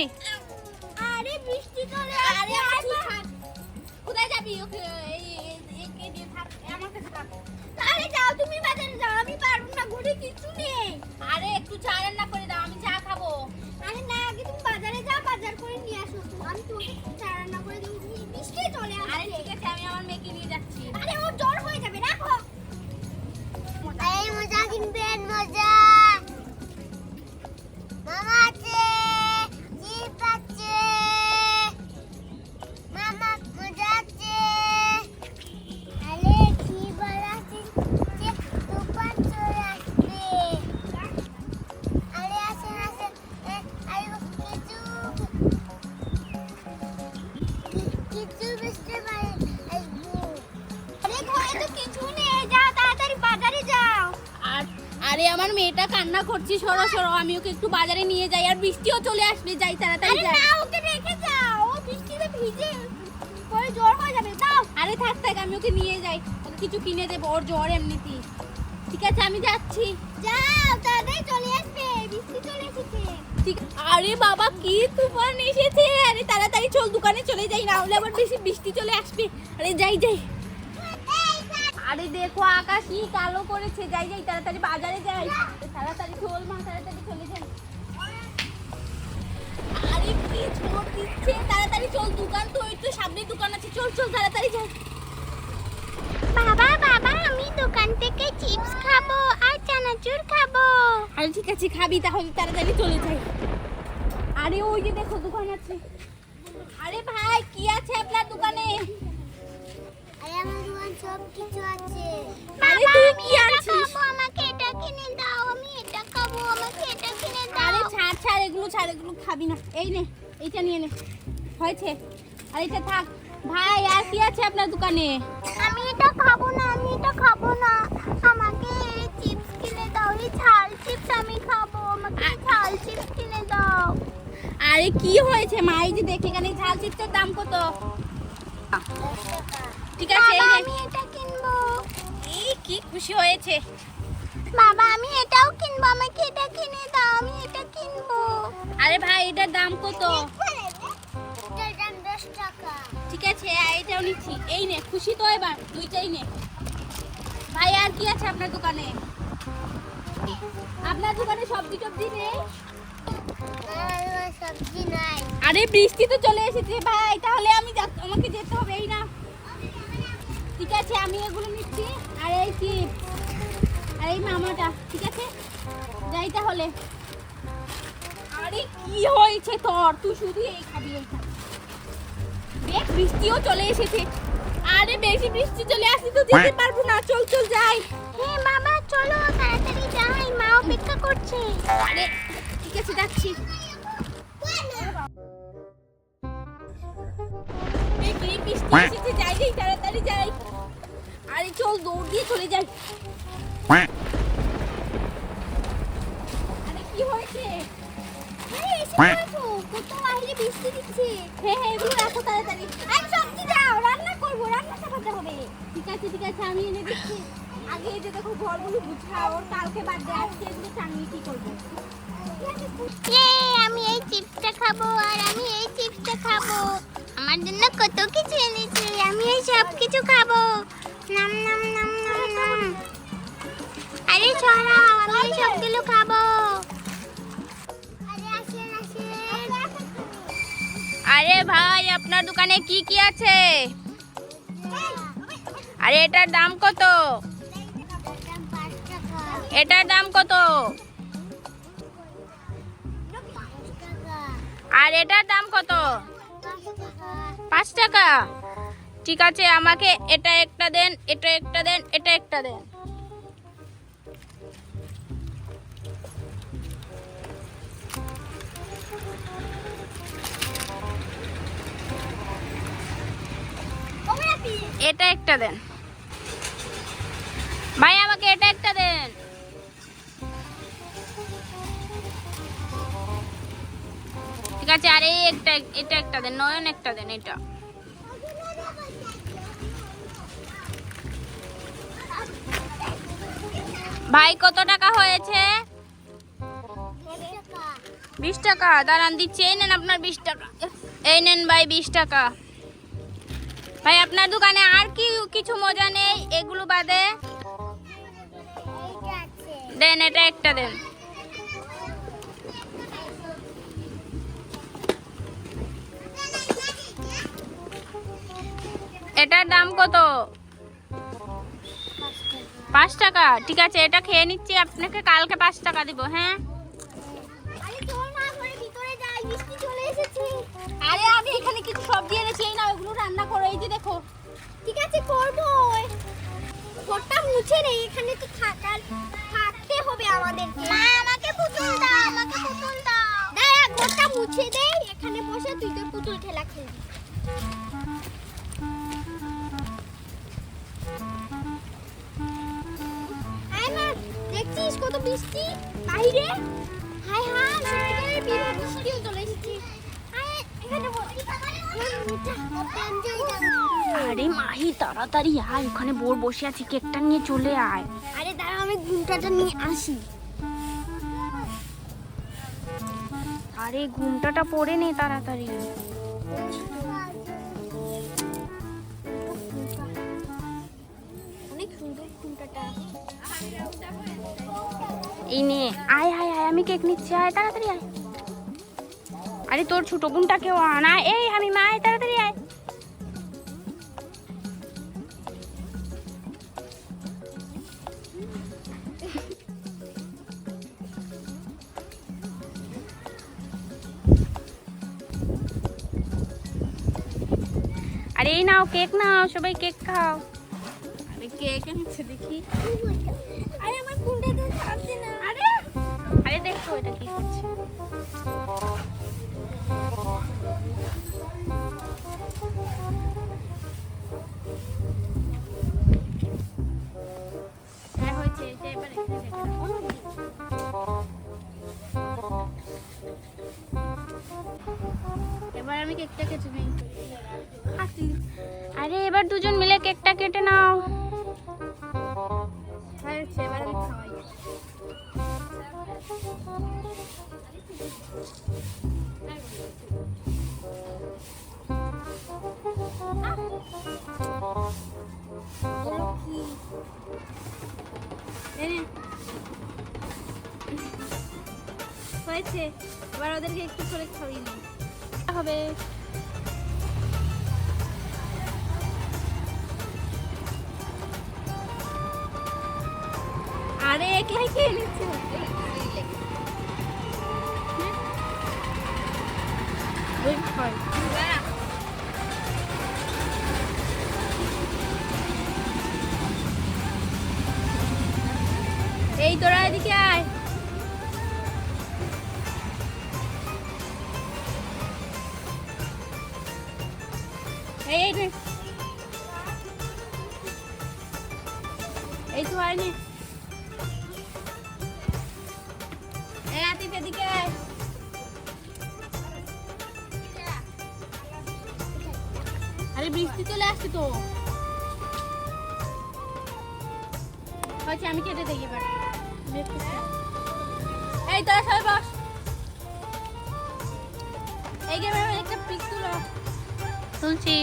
আরে বৃষ্টি চলে আরে কোথায় যাবি? ওকে একে দিয়ে থাক, আমার কাছে থাক। আরে যাও তুমি বাজারে যাও, আমি পারবো না, ঘরে কিছু নেই। আরে একটু চা রান্না করে দাও, আমি চা খাবো। আরে না, আগে তুমি বাজারে যাও, বাজার করে নিয়ে আসো। আমি তোমাকে চা রান্না করে দেবো, বৃষ্টি চলে আসছে। আরে ঠিক আছে, আমি আমার মেয়েকে নিয়ে যাচ্ছি। আরে ও জ্বর হয়ে যাবে, রাখো। এই মজা কিনবেন, মজা। মামা আছে, জিপ আছে, মামা মজা আছে। আরে কি বলা চিনতে তুফান চলে আসবে। আরে আসেন আসেন, আরে কিছু বুঝতে পারি আসবো। আরে ঘরে তো কিছু নেই, যাও তাড়াতাড়ি বাজারে যাও। আরে আমার মেয়েটা কান্না করছে, সরো সরো, আমি ওকে একটু বাজারে নিয়ে যাই। আর বৃষ্টিও চলে আসবে, যাই তাড়াতাড়ি যাই। আরে না, ওকে রেখে যাও, ও বৃষ্টিতে ভিজে পরে জ্বর হয়ে যাবে। দাও। আরে থাক থাক, আমি ওকে নিয়ে যাই, ওকে কিছু কিনে দেবো, ওর জ্বর এমনিতেই। ঠিক আছে, আমি যাচ্ছি। যাও, তাড়াতাড়ি চলে আসবে, বৃষ্টি চলে এসেছে। ঠিক। আরে বাবা, কি তুফান এসেছে! আরে তাড়াতাড়ি চল, দোকানে চলে যাই, না হলে আবার বেশি বৃষ্টি চলে আসবে। আরে যাই যাই। আরে দেখো, আকাশ কি কালো করেছে, যাই যাই তাড়াতাড়ি বাজারে যাই। তাড়াতাড়ি চল মা, তাড়াতাড়ি চলে যাই। আরে কি ঝড় দিচ্ছে, তাড়াতাড়ি চল, দোকান তো একটু সামনে দোকান আছে, চল চল তাড়াতাড়ি যাই। বাবা বাবা, আমি দোকান থেকে চিপস খাবো আর চানাচুর খাবো। আরে ঠিক আছে, খাবি তাহলে তাড়াতাড়ি চলে যাই। আরে ওই যে দেখো দোকান আছে। আরে ভাই, কি আছে আপনার দোকানে? আরে আমার দোকান সব কিছু আছে। আরে তুই কি আনছিস? আমাকে এটা কিনে দাও, আমি এটা খাবো, আমাকে এটা কিনে দাও। আরে ছাড় ছাড়, এগুলো ছাড়, এগুলো খাবি না। এই নে, এইটা নিয়ে নে, হয়েছে। আর এটা থাক। ভাই, আর কি আছে আপনার দোকানে? আমি এটা খাবো না, আমি এটা খাবো না, আমাকে এই চিপস কিনে দাও, এই ঝাল চিপস আমি খাবো, আমাকে ঝাল চিপস কিনে দাও। আরে কি হয়েছে মা, এই যে দেখে এখানে ঝাল চিপসের দাম কত? ঠিক আছে, আমি এটা কিনবো। এই কি খুশি হয়েছে বাবা, আমি এটাও কিনবো, আমাকে এটা কিনে দাও, আমি এটা কিনবো। আরে ভাই, এটার দাম কত? এটার দাম 10 টাকা। ঠিক আছে, এটাও নিচ্ছি। এই নে, খুশি তো এবার? দুইটাই নে। ভাই, আর কি আছে আপনার দোকানে? আপনার দোকানে সবজি টবজি নেই? সবজি নাই। আরে বৃষ্টি তো চলে এসেছে ভাই, তাহলে আমাকে যেতে হবে। এই না, ঠিক আছে, আমি এগুলো নিচ্ছি। আর এই চিপস আর এই মামাটা, ঠিক আছে, যাই তাহলে। আরে কি হয়েছে তোর? তুই শুধু এই খাবি, এই খাবি। দেখ, বৃষ্টিও চলে এসেছে। আরে বেশি বৃষ্টি চলে আসছে তো যেতে পারবো না, চল চল যাই। হ্যাঁ বাবা, চলো তাড়াতাড়ি যাই, মা অপেক্ষা করছে। আরে ঠিক আছে, যাচ্ছি। বৃষ্টি এসেছে, যাই যাই তাড়াতাড়ি যাই। আরে চল, দৌড় দিয়ে চলে যাই। আরে কি হয়েছে? আরে এসে পড়েছো, কত বাইরে বৃষ্টি দিচ্ছে। হ্যাঁ হ্যাঁ, এগুলো রাখো তাড়াতাড়ি। আরে সবজি দাও, রান্না করবো, রান্না চাপাতে হবে। ঠিক আছে ঠিক আছে, আমি এনে দিচ্ছি। আগে এই যে দেখো, ঘরগুলো গুছাও, ওর কালকে বার্থডে, আজকে এগুলো চানিয়ে কি করবো? আমি এই চিপসটা খাবো আর আমি এই চিপসটা খাবো, আমার জন্য কত কিছু এনেছে, আমি এই সব কিছু খাবো। নাম নাম নাম নাম নাম। আরে ছড়াও, আমি এই সবগুলো খাবো। আরে ভাই, আপনার দোকানে কি কি আছে? আরে এটার দাম কত? এটার দাম কত? আর এটার দাম কত? 5 টাকা। ঠিক আছে, আমাকে এটা একটা দেন, এটা একটা দেন, এটা একটা দেন। এটা একটা দেন ভাই, আমাকে এটা একটা দেন। ঠিক আছে, আর এটা একটা দেন, নয়ন একটা দেন। এটা ভাই, কত টাকা হয়েছে? 20 টাকা দাঁড়ান দিচ্ছি। এই নেন আপনার 20 টাকা। এই নেন ভাই 20 টাকা। ভাই আপনার দোকানে আর কি কিছু মজা নেই এগুলো বাদে? দেন এটা একটা দেন। এটার দাম কত? 5 টাকা। ঠিক আছে এটা খেয়ে নিচ্ছি, আপনাকে কালকে 5 টাকা দিব। হ্যাঁ আরে আমি এখানে কিছু সবজি এনেছি, এই না ওগুলো রান্না করো। এই যে দেখো। ঠিক আছে করবো। ঘরটা মুছে নেই, এখানে তো থাকতে হবে আমাদেরকে। মা আমাকে পুতুল দাও, আমাকে পুতুল দাও। দাঁড়া ঘরটা মুছে দেই, এখানে বসে তুই তোর পুতুল খেলা খেলবি। আয় মা, দেখছিস কত বৃষ্টি বাইরে? হাই হাই সত্যিকারের বৃষ্টিও চলে এসেছে। আয় এখানে বসি। আরে মাহি তাড়াতাড়ি আয়, ওখানে বোর বসে আছি, কেকটা নিয়ে চলে আয়। আরে দাঁড়া আমি ঘুমটাটা নিয়ে আসি। আরে ঘুমটাটা পরে নে তাড়াতাড়ি। অনেক সুন্দর ঘুমটাটা। এই নে আয় আয় আয়, আমি কেক নিচ্ছি, আয় তাড়াতাড়ি আয়। আরে তোর ছোট বোনটাকেও আনা। এই আমি মা, আয় তাড়াতাড়ি আয়। আরে এই নাও কেক নাও, সবাই কেক খাও। আরে কেক এনেছে দেখি। আরে আমার ঘুমটাটা থাকছে না। আরে আরে দেখো এটা কি করছে। হ্যাঁ হয়েছে, এটা এবার এখানে রেখে দাও। এবার আমি কেকটা কেটে নিই। আরে এবার দুজন মিলে কেকটা কেটে নাও। হয়েছে, এবার আমি খাওয়াই। হয়েছে, এবার ওদেরকে একটু করে খাইয়ে নিই হবে। আরে একাই খেয়ে নিচ্ছে। এই তোরা এদিকে আয়। এই তো হয়নি। এই আতিফ এদিকে আয়। আরে বৃষ্টি চলে আসছে তো। হয়েছে, আমি কেটে দেখি এবার। এই তোরা সবাই বস। এই গেমের একটা পিক তুলো। তুলছি।